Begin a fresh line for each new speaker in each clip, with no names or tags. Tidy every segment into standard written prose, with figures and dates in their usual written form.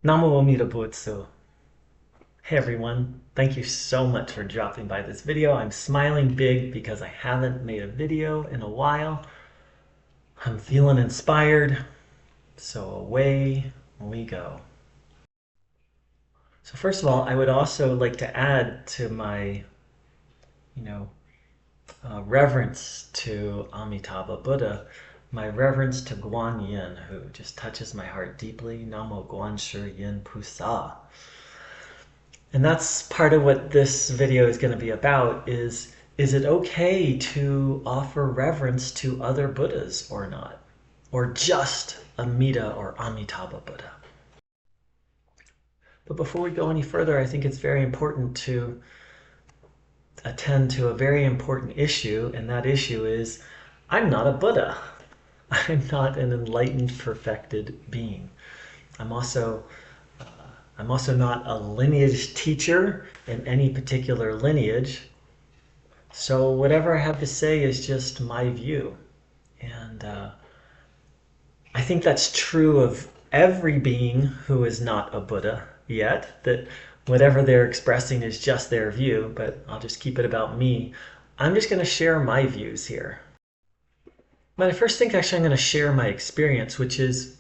Namo Amida Butsu. Hey everyone, thank you so much for dropping by this video. I'm smiling big because I haven't made a video in a while. I'm feeling inspired, so away we go. So first of all, I would also like to add to my, you know, reverence to Amitabha Buddha, my reverence to Guan Yin, who just touches my heart deeply. Namo Guan Shi Yin Pusa. And that's part of what this video is going to be about is it okay to offer reverence to other Buddhas or not? Or just Amida or Amitabha Buddha? But before we go any further, I think it's very important to attend to a very important issue, and that issue is I'm not a Buddha. I'm not an enlightened, perfected being. I'm also I'm also not a lineage teacher in any particular lineage. So whatever I have to say is just my view. And I think that's true of every being who is not a Buddha yet, that whatever they're expressing is just their view, but I'll just keep it about me. I'm just going to share my views here. But I first think actually I'm going to share my experience, which is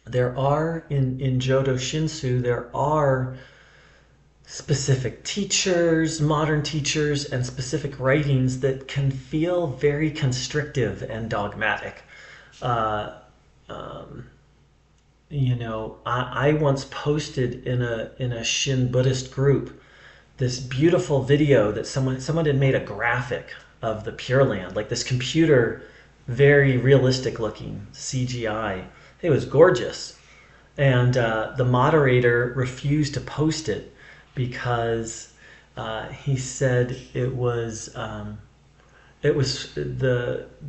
there are, in Jodo Shinshu, there are specific teachers, modern teachers, and specific writings that can feel very constrictive and dogmatic. Uh, um, I once posted in a Shin Buddhist group this beautiful video that someone had made a graphic of the Pure Land, like this computer, very realistic looking CGI. It was gorgeous. And the moderator refused to post it because he said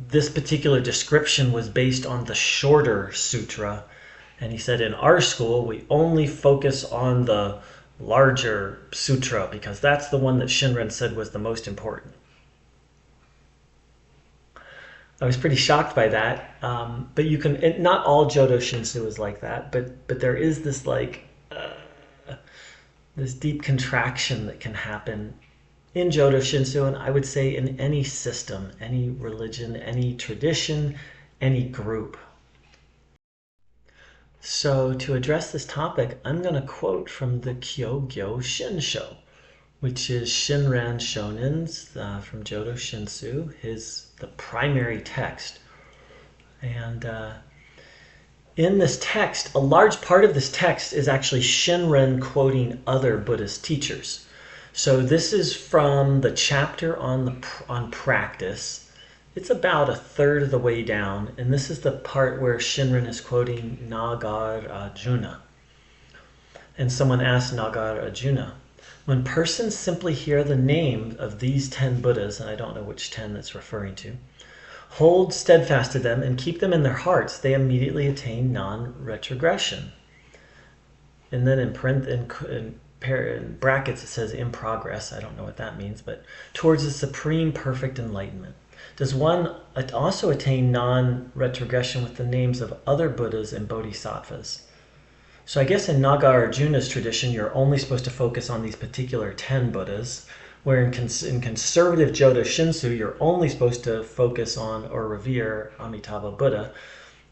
this particular description was based on the shorter sutra, and he said in our school we only focus on the larger sutra because that's the one that Shinran said was the most important. I was pretty shocked by that, but you can. Not all Jodo Shinshu is like that, but there is this this deep contraction that can happen in Jodo Shinshu, and I would say in any system, any religion, any tradition, any group. So to address this topic, I'm going to quote from the Kyogyo Shinsho, which is Shinran Shonin's from Jodo Shinshu, the primary text. And in this text, a large part of this text is actually Shinran quoting other Buddhist teachers. So this is from the chapter on practice. It's about a third of the way down, and this is the part where Shinran is quoting Nagarjuna. And someone asked Nagarjuna, when persons simply hear the name of these 10 Buddhas, and I don't know which 10 that's referring to, hold steadfast to them and keep them in their hearts, they immediately attain non-retrogression. And then in brackets it says in progress, I don't know what that means, but towards the supreme perfect enlightenment. Does one also attain non-retrogression with the names of other Buddhas and Bodhisattvas? So I guess in Nagarjuna's tradition, you're only supposed to focus on these particular 10 Buddhas, where in conservative Jodo Shinshu, you're only supposed to focus on or revere Amitabha Buddha.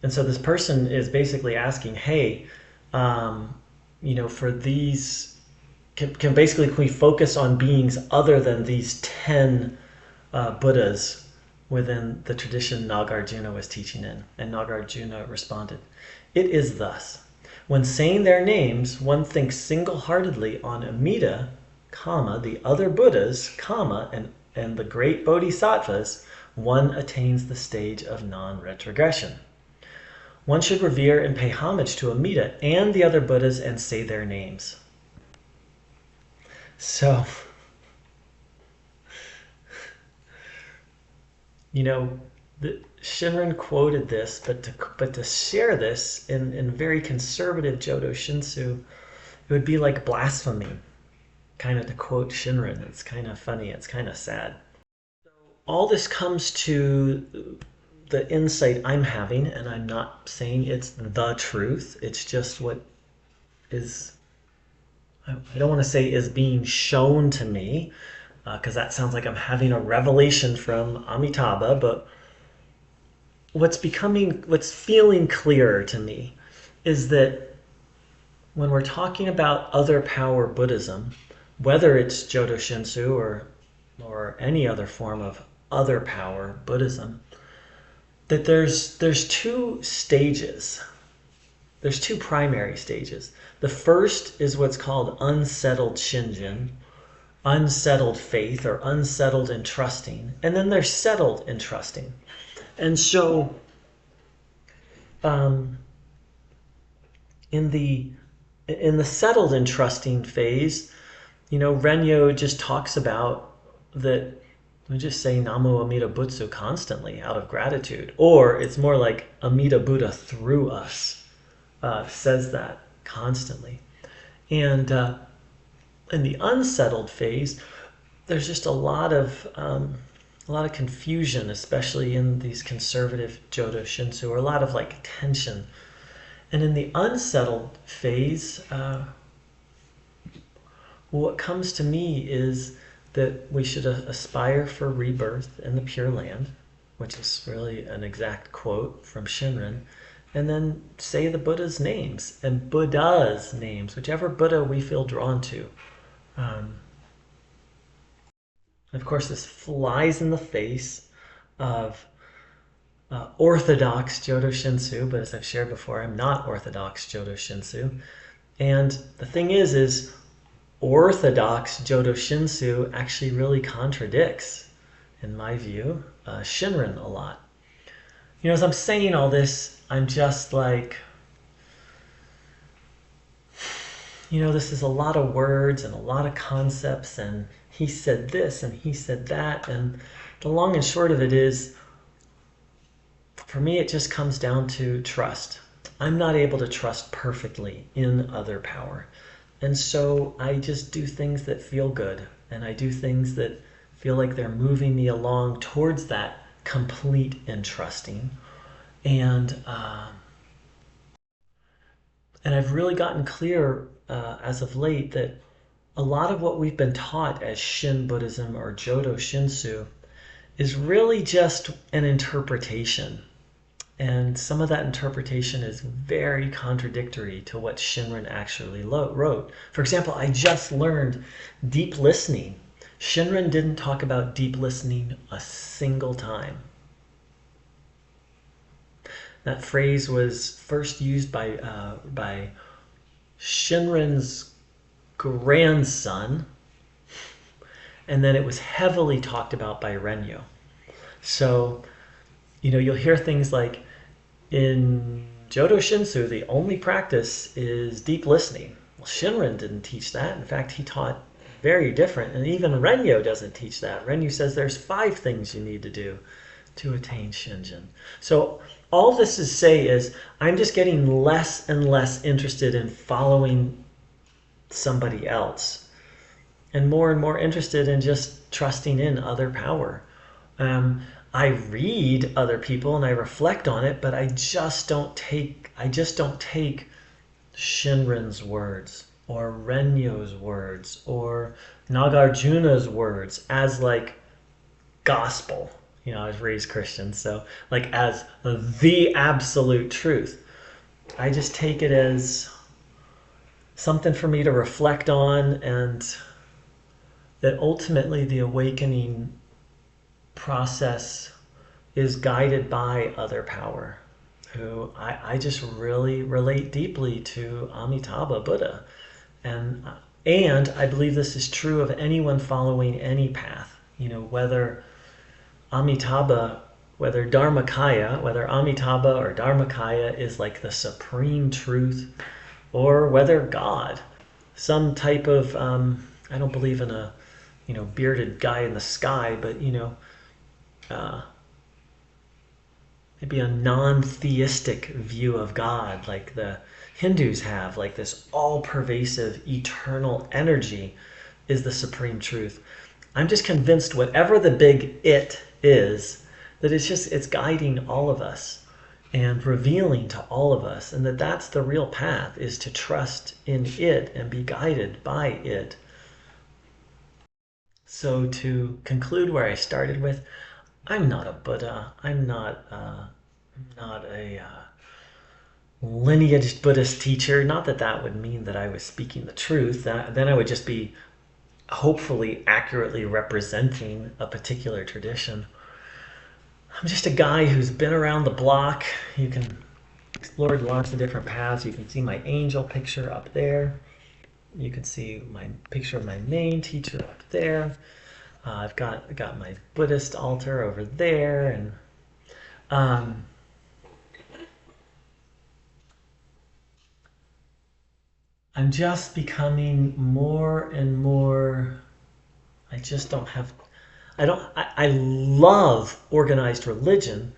And so this person is basically asking, hey, for these, can we focus on beings other than these 10 Buddhas within the tradition Nagarjuna was teaching in? And Nagarjuna responded, it is thus. When saying their names, one thinks single-heartedly on Amida, the other Buddhas, and the great Bodhisattvas, one attains the stage of non-retrogression. One should revere and pay homage to Amida and the other Buddhas and say their names. So, Shinran quoted this, but to share this in very conservative Jodo Shinshu, it would be like blasphemy, kind of to quote Shinran. It's kind of funny. It's kind of sad. All this comes to the insight I'm having, and I'm not saying it's the truth. It's just I don't want to say is being shown to me, because that sounds like I'm having a revelation from Amitabha, but what's feeling clearer to me is that when we're talking about other power Buddhism, whether it's Jodo Shinshu or any other form of other power Buddhism, that there's two stages. There's two primary stages. The first is what's called unsettled Shinjin, unsettled faith, or unsettled in trusting. And then there's settled in trusting. And so in the settled in trusting phase, Renyo just talks about that we just say Namo Amida Butsu constantly out of gratitude. Or it's more like Amida Buddha through us says that constantly. And in the unsettled phase, there's just a lot of confusion, especially in these conservative Jodo Shinshu, or a lot of like tension. And in the unsettled phase, what comes to me is that we should aspire for rebirth in the Pure Land, which is really an exact quote from Shinrin, and then say the Buddha's names and Buddha's names, whichever Buddha we feel drawn to. Of course, this flies in the face of orthodox Jodo Shinshu, but as I've shared before, I'm not orthodox Jodo Shinshu. And the thing is orthodox Jodo Shinshu actually really contradicts, in my view, Shinrin a lot. As I'm saying all this, I'm just like, this is a lot of words and a lot of concepts, and he said this and he said that, and the long and short of it is, for me, it just comes down to trust. I'm not able to trust perfectly in other power. And so I just do things that feel good, and I do things that feel like they're moving me along towards that complete entrusting. And I've really gotten clear as of late that a lot of what we've been taught as Shin Buddhism or Jodo Shinshu is really just an interpretation. And some of that interpretation is very contradictory to what Shinrin actually wrote. For example, I just learned deep listening. Shinrin didn't talk about deep listening a single time. That phrase was first used by Shinrin's grandson, and then it was heavily talked about by Renyo. So, you'll hear things like, in Jodo Shinshu, the only practice is deep listening. Well, Shinrin didn't teach that. In fact, he taught very different, and even Renyo doesn't teach that. Renyo says there's 5 things you need to do to attain Shinjin. So all this is say is, I'm just getting less and less interested in following somebody else, and more interested in just trusting in other power. I read other people and I reflect on it, but I just don't take Shinrin's words or Renyo's words or Nagarjuna's words as like gospel. I was raised Christian, so like as the absolute truth. I just take it as something for me to reflect on, and that ultimately the awakening process is guided by other power, who I just really relate deeply to Amitabha Buddha. And I believe this is true of anyone following any path, whether Amitabha, whether Dharmakaya, whether Amitabha or Dharmakaya is like the supreme truth, or whether God, some type of, I don't believe in a, bearded guy in the sky, but, maybe a non-theistic view of God, like the Hindus have, like this all-pervasive eternal energy is the supreme truth. I'm just convinced whatever the big it is, that it's guiding all of us. and revealing to all of us, and that that's the real path, is to trust in it and be guided by it. So to conclude where I started with, I'm not a Buddha. I'm not a lineage Buddhist teacher. Not that that would mean that I was speaking the truth. Then I would just be hopefully accurately representing a particular tradition. I'm just a guy who's been around the block. You can explore lots of different paths. You can see my angel picture up there. You can see my picture of my main teacher up there. I've got my Buddhist altar over there, and I'm just becoming more and more. I just don't have. I love organized religion.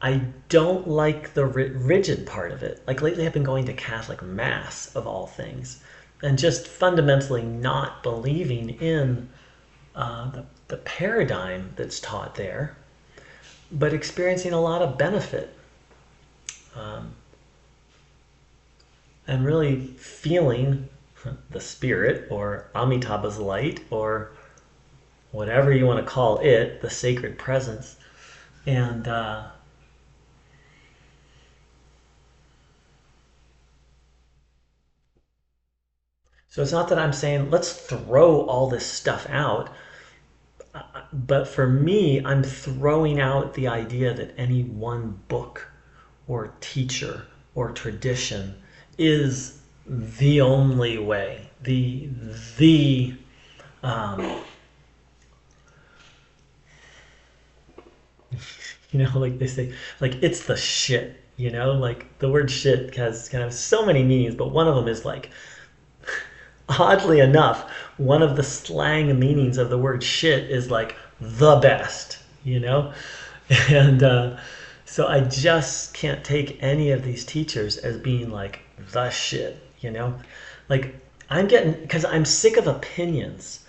I don't like the rigid part of it. Like lately, I've been going to Catholic Mass of all things, and just fundamentally not believing in the paradigm that's taught there, but experiencing a lot of benefit, and really feeling the spirit or Amitabha's light or whatever you want to call it, the sacred presence. And so it's not that I'm saying let's throw all this stuff out, but for me, I'm throwing out the idea that any one book or teacher or tradition is the only way, the um, like they say, like it's the shit. Like the word shit has kind of so many meanings, but one of them is like, oddly enough, one of the slang meanings of the word shit is like the best. And so I just can't take any of these teachers as being like the shit. Like because I'm sick of opinions.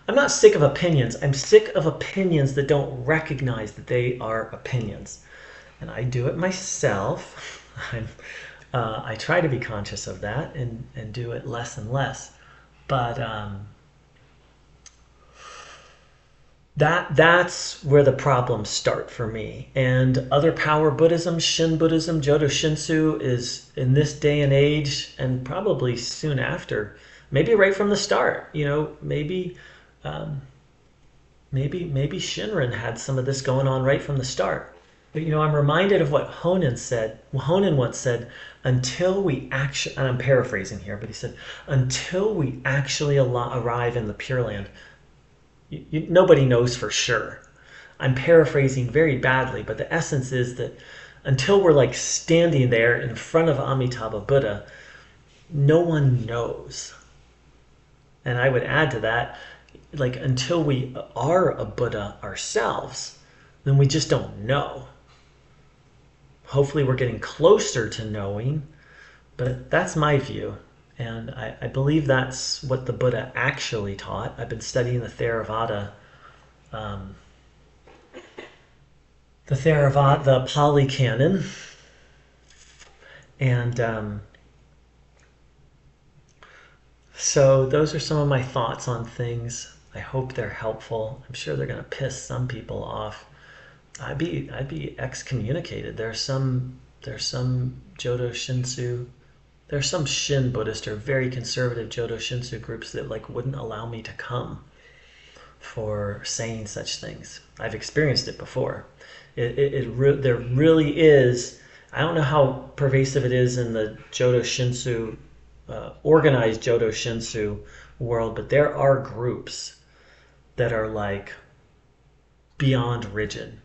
I'm not sick of opinions. I'm sick of opinions that don't recognize that they are opinions. And I do it myself. I try to be conscious of that and do it less and less. But that's where the problems start for me. And other Power-Buddhism, Shin-Buddhism, Jodo Shinshu is in this day and age, and probably soon after, maybe right from the start. Maybe Shinran had some of this going on right from the start. But I'm reminded of what Honen said. Well, Honen once said, until we actually, and I'm paraphrasing here, but he said, until we actually arrive in the Pure Land, nobody knows for sure. I'm paraphrasing very badly, but the essence is that until we're like standing there in front of Amitabha Buddha, no one knows. And I would add to that, like until we are a Buddha ourselves, then we just don't know. Hopefully we're getting closer to knowing, but that's my view. And I believe that's what the Buddha actually taught. I've been studying the Theravada, the Pali Canon, and so those are some of my thoughts on things. I hope they're helpful. I'm sure they're going to piss some people off. I'd be excommunicated. There's some Jodo Shinshu. There's some Shin Buddhist or very conservative Jodo Shinshu groups that like wouldn't allow me to come for saying such things. I've experienced it before. There really is. I don't know how pervasive it is in the Jodo Shinshu, organized Jodo Shinshu world, but there are groups that are like beyond rigid.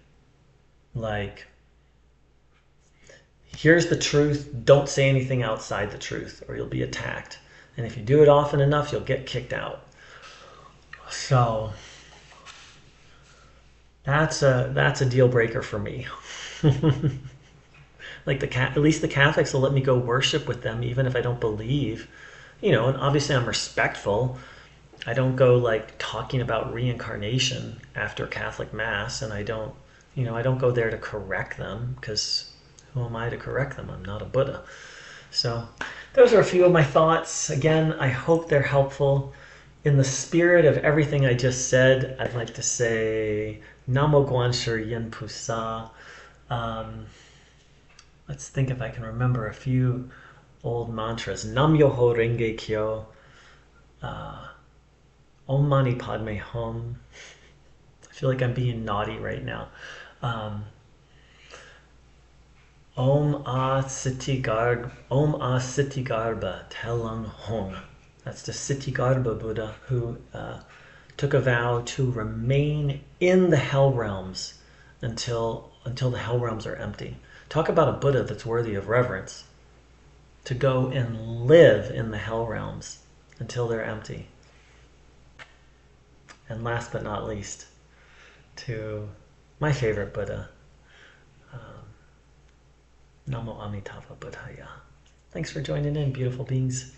Like, here's the truth, don't say anything outside the truth or you'll be attacked. And if you do it often enough, you'll get kicked out. So that's a deal breaker for me. Like at least the Catholics will let me go worship with them even if I don't believe. And obviously I'm respectful. I don't go like talking about reincarnation after Catholic Mass, and I don't go there to correct them, because who am I to correct them? I'm not a Buddha. So those are a few of my thoughts. Again, I hope they're helpful. In the spirit of everything I just said, I'd like to say Namo Guan Shi Yin Pusa. Let's think if I can remember a few old mantras. Nam Myoho Renge Kyo. Om Mani Padme Hum. I feel like I'm being naughty right now. Om A Siti Garbha Telang Hong. That's the Siti Garbha Buddha who took a vow to remain in the hell realms until the hell realms are empty. Talk about a Buddha that's worthy of reverence. To go and live in the hell realms until they're empty. And last but not least, to my favorite Buddha, Namo Amitabha Buddhaya. Thanks for joining in, beautiful beings.